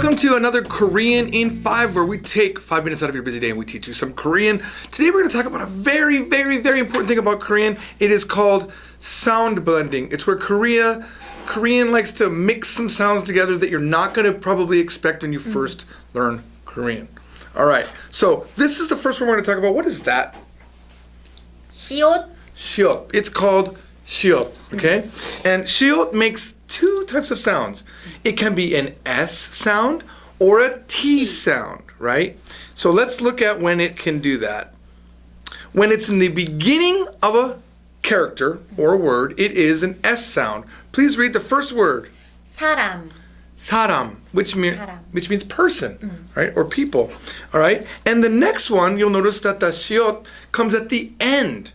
Welcome to another Korean in 5, where we take 5 minutes out of your busy day and we teach you some Korean. Today we're going to talk about a very important thing about Korean. It is called sound blending. It's where Korean likes to mix some sounds together that you're not going to probably expect when you first learn Korean. All right, so this is the first one we're going to talk about. What is that? 시옷. Shiot. It's called shiot, okay? And shiot makes two types of sounds. It can be an S sound or a T sound, right? So let's look at when it can do that. When it's in the beginning of a character or a word, it is an S sound. Please read the first word. 사람. 사람, which 사람. means person, right? Or people, all right? And the next one, you'll notice that the shiot comes at the end.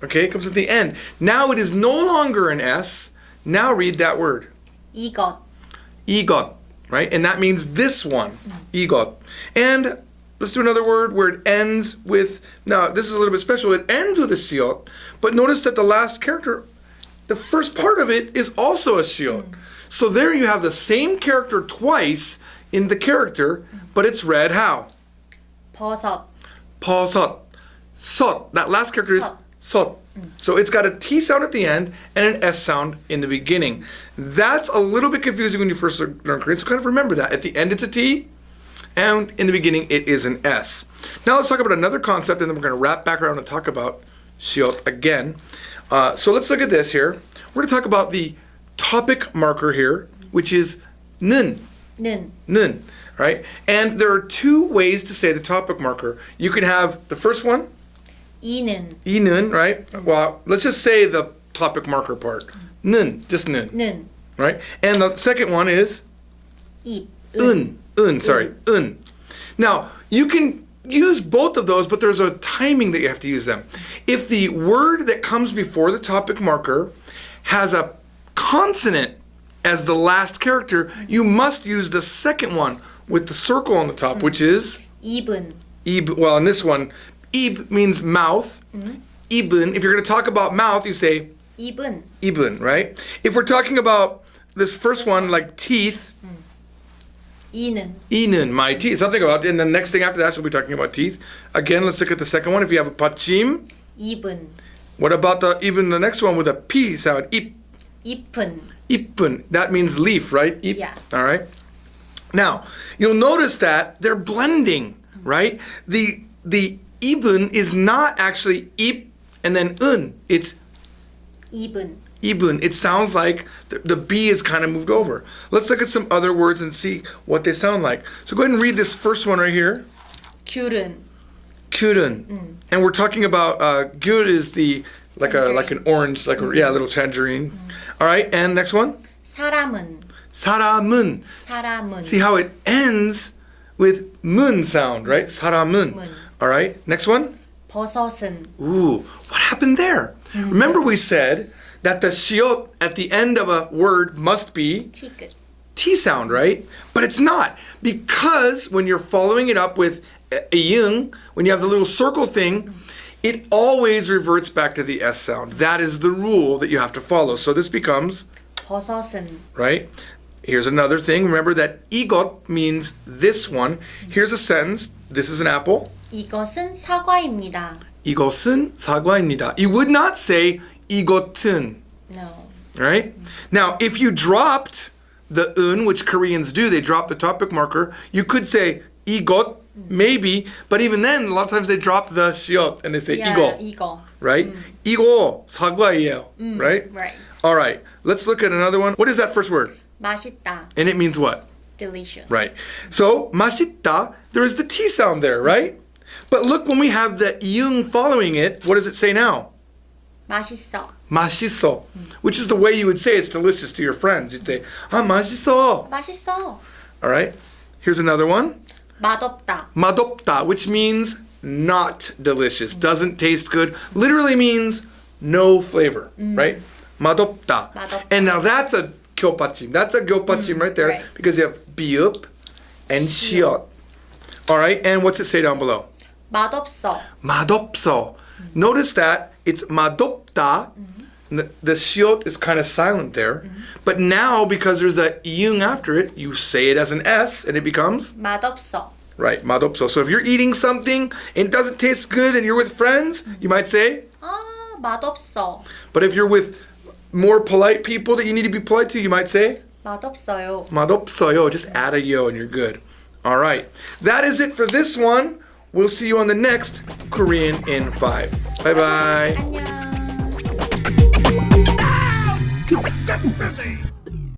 Okay, it comes at the end. Now it is no longer an S. Now read that word. 이것. 이것, right? And that means this one, 이것. And let's do another word where it ends with, now this is a little bit special, it ends with a siot, but notice that the last character, the first part of it is also a siot. So there you have the same character twice in the character, but it's read how? 버섯. 버섯. 섯. That last character is 섯. 섯. So it's got a T sound at the end and an S sound in the beginning. That's a little bit confusing when you first learn Korean, so kind of remember that. At the end it's a T, and in the beginning it is an S. Now let's talk about another concept, and then we're going to wrap back around and talk about shiot again. So let's look at this here. We're going to talk about the topic marker here, which is 는. 는. 는, right? And there are two ways to say the topic marker. You can have the first one, 이는. 이는, right? Well, let's just say the topic marker part. 는, just 는, 는. right? And the second one is 입. 은. Now, you can use both of those, but there's a timing that you have to use them. If the word that comes before the topic marker has a consonant as the last character, you must use the second one with the circle on the top, which is 입은. ib. Well, in this one, ib means mouth. 입은, if you're going to talk about mouth, you say 입은. 입은, right? If we're talking about this first one, like teeth, 이는. 이는, my teeth. Something about, and the next thing after that, we'll be talking about teeth. Again, let's look at the second one. If you have a 받침, 입은. what about even the next one with a P sound? 잎. 잎은. 잎은. That means leaf, right? 잎. Yeah. All right. Now, you'll notice that they're blending, right? The 입은 is not actually 잎 and then 은. It's 입은. 입은. It sounds like the B is kind of moved over. Let's look at some other words and see what they sound like. So go ahead and read this first one right here. 귤은. 귤은. And we're talking about 귤 is the like an orange, like a little tangerine. All right, and next one. 사람은. 사람은. 사람은. See how it ends with 문 sound, right? 사람은. 문. All right, next one. 버섯은. Ooh, what happened there? Remember we said that the shiot at the end of a word must be 티끝. T sound, right? But it's not, because when you're following it up with ing, when you have the little circle thing, it always reverts back to the S sound. That is the rule that you have to follow. So this becomes 버섯은. right? Here's another thing. Remember that 이것 means this one. Here's a sentence. This is an apple. 이것은 사과입니다. 이것은 사과입니다. You would not say 이것은, No. right? Now, if you dropped the 은, which Koreans do, they drop the topic marker, you could say 이것, maybe, but even then, a lot of times they drop the 시옷 and they say 이거, 이거. right? 이거 사과예요, right? Right. All right, let's look at another one. What is that first word? 맛있다. And it means what? Delicious. Right. So, 맛있다, there is the T sound there, right? But look, when we have the iung following it, what does it say now? 맛있어. 맛있어, which is the way you would say it's delicious to your friends. You'd say, 맛있어. 맛있어. All right. Here's another one. 맛없다. 맛없다, which means not delicious, doesn't taste good. Literally means no flavor, right? 맛없다. 맛없다. And now that's a 교받침. That's a 교받침 right there, right. because you have 비읍 and 시옷. All right, and what's it say down below? 맛없어. 맛없어. Notice that it's 맛없다 the siot is kind of silent there. But now, because there's that iung after it, you say it as an S, and it becomes? 맛없어. Right, madopso. So if you're eating something and it doesn't taste good and you're with friends, you might say? 아, 맛없어. But if you're with more polite people that you need to be polite to, you might say? 맛없어요. madopsoyo. Just add a yo and you're good. All right. That is it for this one. We'll see you on the next Korean in 5. Bye-bye. 안녕. Get busy!